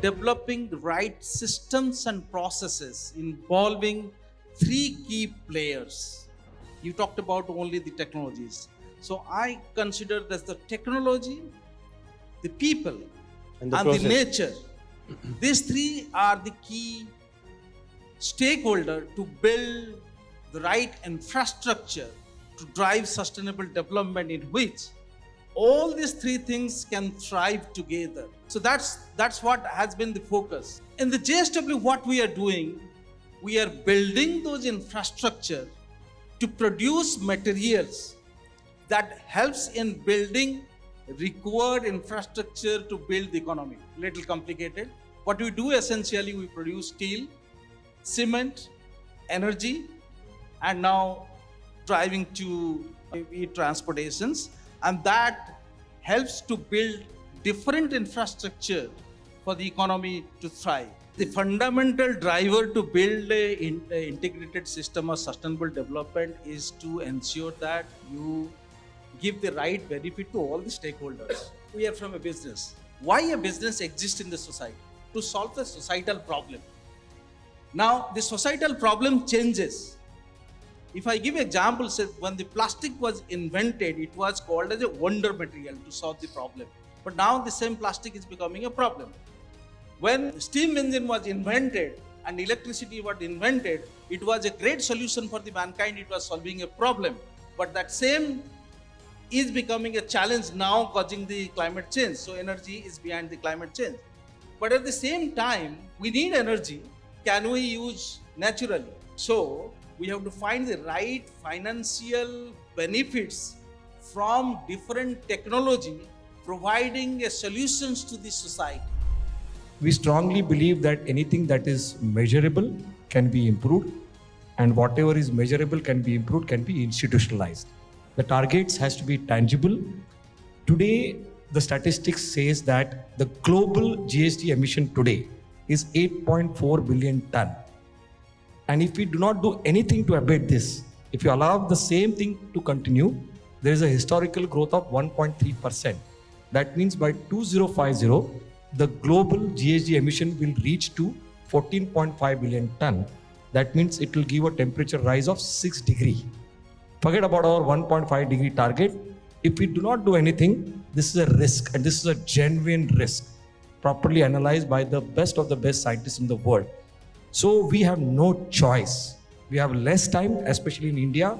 developing the right systems and processes involving three key players. You talked about only the technologies. So I consider that the technology, the people, and the nature. These three are the key stakeholder to build the right infrastructure to drive sustainable development, in which all these three things can thrive together. So that's what has been the focus. In the JSW, what we are doing, we are building those infrastructure to produce materials that helps in building required infrastructure to build the economy. Little complicated. What we do essentially, we produce steel, cement, energy, and now driving to transportations, and that helps to build different infrastructure for the economy to thrive. The fundamental driver to build an integrated system of sustainable development is to ensure that you give the right benefit to all the stakeholders. We are from a business. Why a business exists in the society? To solve the societal problem. Now, the societal problem changes. If I give example, say when the plastic was invented, it was called as a wonder material to solve the problem. But now the same plastic is becoming a problem. When the steam engine was invented and electricity was invented, it was a great solution for the mankind. It was solving a problem. But that same is becoming a challenge now, causing the climate change. So energy is behind the climate change. But at the same time, we need energy. Can we use naturally? So we have to find the right financial benefits from different technology, providing a solutions to the society. We strongly believe that anything that is measurable can be improved, and whatever is measurable can be improved, can be institutionalized. The targets has to be tangible. Today, the statistics says that the global GHG emission today is 8.4 billion ton. And if we do not do anything to abate this, if you allow the same thing to continue, there is a historical growth of 1.3%. That means by 2050, the global GHG emission will reach to 14.5 billion ton. That means it will give a temperature rise of 6 degrees. Forget about our 1.5 degree target. If we do not do anything, this is a risk, and this is a genuine risk, properly analyzed by the best of the best scientists in the world. So we have no choice. We have less time, especially in India,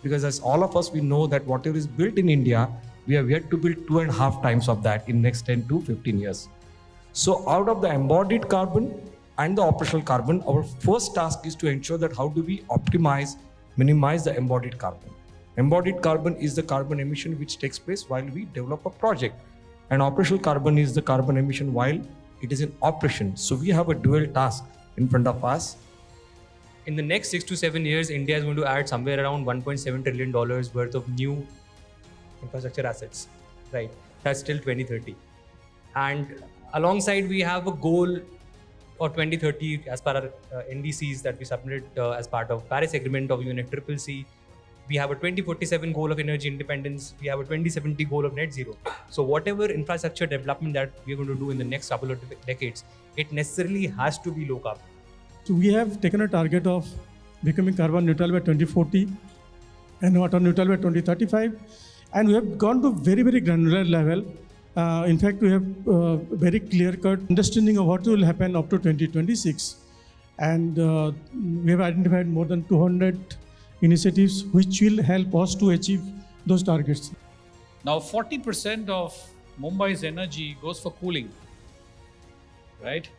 because as all of us, we know that whatever is built in India, we have yet to build 2.5 times of that in next 10 to 15 years. So out of the embodied carbon and the operational carbon, our first task is to ensure that how do we optimize, minimize the embodied carbon. Embodied carbon is the carbon emission which takes place while we develop a project, and operational carbon is the carbon emission while it is in operation. So we have a dual task in front of us. In the next 6 to 7 years, India is going to add somewhere around $1.7 trillion worth of new infrastructure assets, right? That's till 2030. And alongside, we have a goal for 2030 as per our NDCs that we submitted as part of Paris Agreement of UNFCCC. We have a 2047 goal of energy independence. We have a 2070 goal of net zero. So whatever infrastructure development that we're going to do in the next couple of decades, it necessarily has to be low carbon. So we have taken a target of becoming carbon neutral by 2040 and water neutral by 2035. And we have gone to very, very granular level. In fact, we have very clear-cut understanding of what will happen up to 2026. And we have identified more than 200 initiatives which will help us to achieve those targets. Now 40% of Mumbai's energy goes for cooling, right?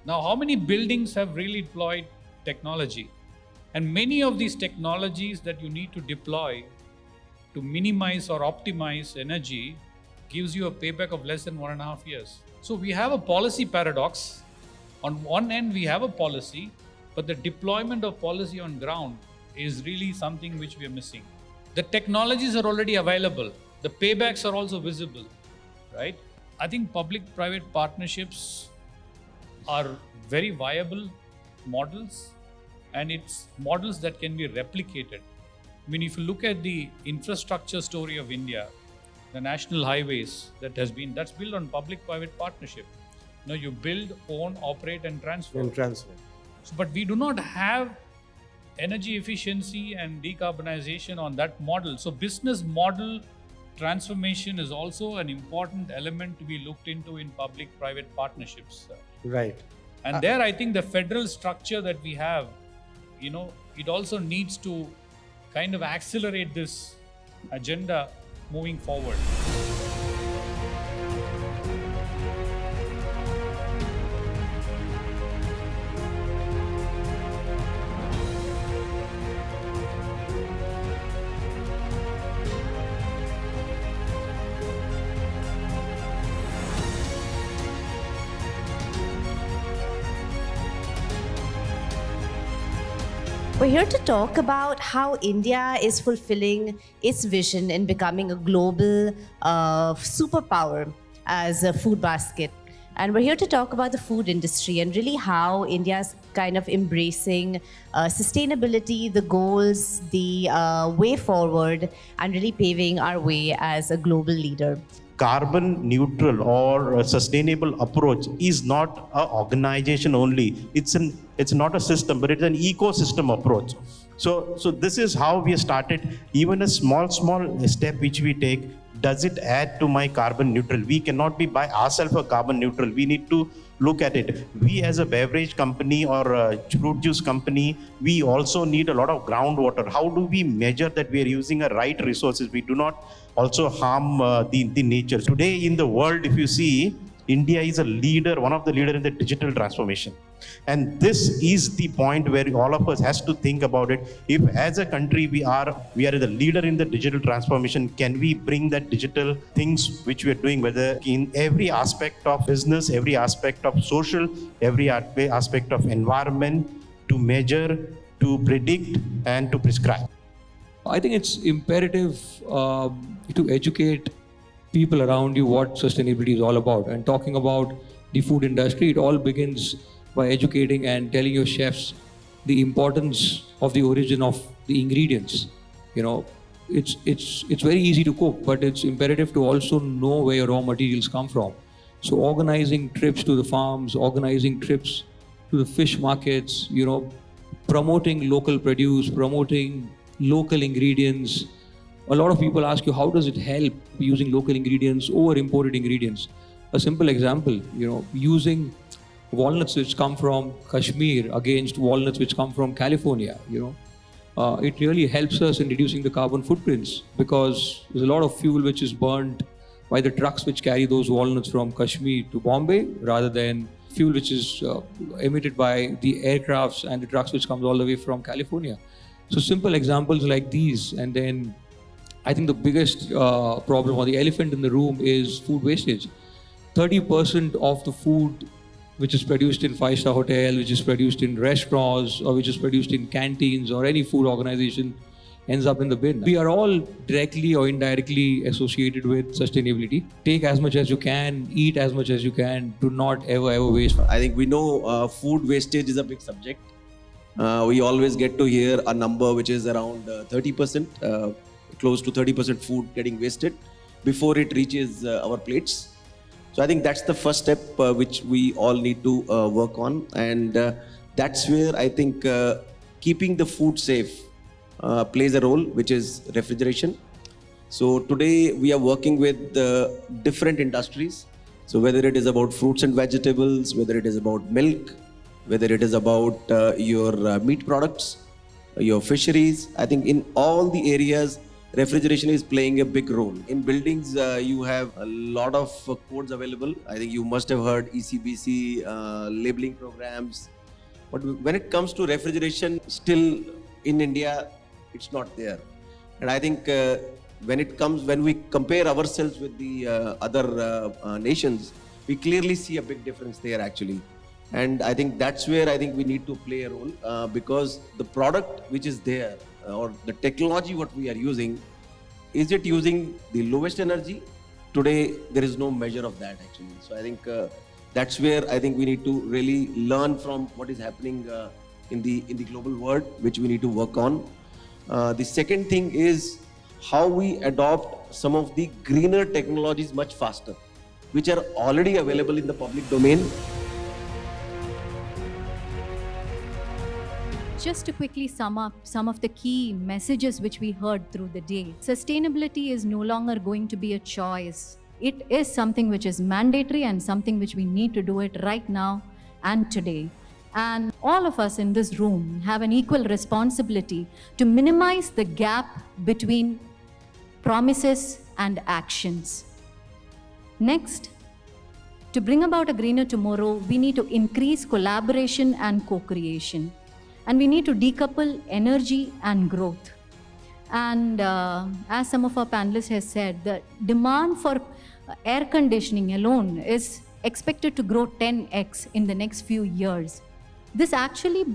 Now how many buildings have really deployed technology? And many of these technologies that you need to deploy to minimize or optimize energy gives you a payback of less than 1.5 years. So we have a policy paradox. On one end, we have a policy, but the deployment of policy on ground is really something which we are missing. The technologies are already available. The paybacks are also visible, right? I think public-private partnerships are very viable models, and it's models that can be replicated. I mean, if you look at the infrastructure story of India, the national highways that's built on public-private partnership. No, you build, own, operate, and transfer. And transfer. So, but we do not have energy efficiency and decarbonization on that model. So, business model transformation is also an important element to be looked into in public-private partnerships. Right. And there, I think the federal structure that we have, it also needs to kind of accelerate this agenda moving forward. We're here to talk about how India is fulfilling its vision in becoming a global superpower as a food basket. And we're here to talk about the food industry and really how India's kind of embracing sustainability, the goals, the way forward, and really paving our way as a global leader. Carbon neutral or a sustainable approach is not an organization only. It's not a system, but it's an ecosystem approach. So this is how we started. Even a small step which we take, does it add to my carbon neutral? We cannot be by ourselves a carbon neutral. We need to look at it. We as a beverage company or a fruit juice company, we also need a lot of groundwater. How do we measure that we are using the right resources? We do not also harm the nature. Today in the world, if you see, India is a leader, one of the leaders in the digital transformation. And this is the point where all of us has to think about it. If as a country we are the leader in the digital transformation, can we bring that digital things which we are doing, whether in every aspect of business, every aspect of social, every aspect of environment, to measure, to predict, and to prescribe? I think it's imperative to educate people around you what sustainability is all about. And talking about the food industry, it all begins by educating and telling your chefs the importance of the origin of the ingredients. It's very easy to cook, but it's imperative to also know where your raw materials come from. So organizing trips to the farms, organizing trips to the fish markets, promoting local produce, promoting local ingredients. A lot of people ask you, how does it help using local ingredients over imported ingredients? A simple example, using walnuts which come from Kashmir against walnuts which come from California, it really helps us in reducing the carbon footprints, because there's a lot of fuel which is burnt by the trucks which carry those walnuts from Kashmir to Bombay, rather than fuel which is emitted by the aircrafts and the trucks which comes all the way from California. So simple examples like these. And then I think the biggest problem, or the elephant in the room, is food wastage. 30% of the food which is produced in five-star hotel, which is produced in restaurants, or which is produced in canteens or any food organization ends up in the bin. We are all directly or indirectly associated with sustainability. Take as much as you can, eat as much as you can, do not ever waste. I think we know food wastage is a big subject. We always get to hear a number which is around 30%, close to 30% food getting wasted before it reaches our plates. So I think that's the first step which we all need to work on. And that's where I think keeping the food safe plays a role, which is refrigeration. So today we are working with different industries. So whether it is about fruits and vegetables, whether it is about milk, whether it is about your meat products, your fisheries, I think in all the areas, refrigeration is playing a big role. In buildings, you have a lot of codes available. I think you must have heard ECBC labeling programs. But when it comes to refrigeration, still in India, it's not there. And I think when we compare ourselves with the other nations, we clearly see a big difference there actually. And I think that's where I think we need to play a role because the product which is there or the technology what we are using, is it using the lowest energy? Today, there is no measure of that actually. So I think that's where I think we need to really learn from what is happening in the global world, which we need to work on. The second thing is how we adopt some of the greener technologies much faster. which are already available in the public domain. Just to quickly sum up some of the key messages which we heard through the day, sustainability is no longer going to be a choice. It is something which is mandatory and something which we need to do it right now and today. And all of us in this room have an equal responsibility to minimize the gap between promises and actions. Next, to bring about a greener tomorrow, we need to increase collaboration and co-creation. And we need to decouple energy and growth. And as some of our panelists have said, the demand for air conditioning alone is expected to grow 10x in the next few years. This actually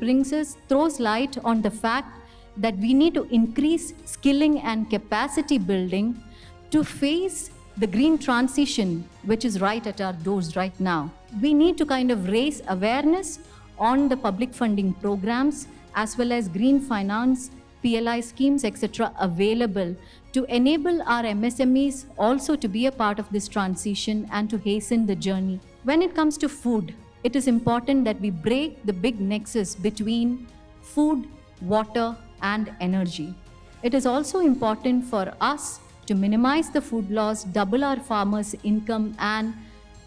throws light on the fact that we need to increase skilling and capacity building to face the green transition, which is right at our doors right now. We need to kind of raise awareness on the public funding programs as well as green finance, PLI schemes, etc. available to enable our MSMEs also to be a part of this transition and to hasten the journey. When it comes to food, it is important that we break the big nexus between food, water, and energy. It is also important for us to minimize the food loss, double our farmers' income, and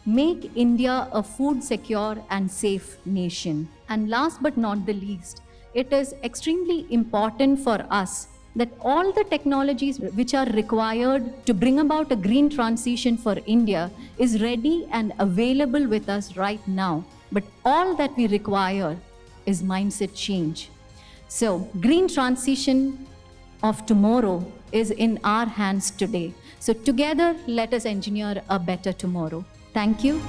make India a food secure and safe nation. And last but not the least, it is extremely important for us that all the technologies which are required to bring about a green transition for India is ready and available with us right now. But all that we require is mindset change. So, green transition of tomorrow is in our hands today. So together, let us engineer a better tomorrow. Thank you.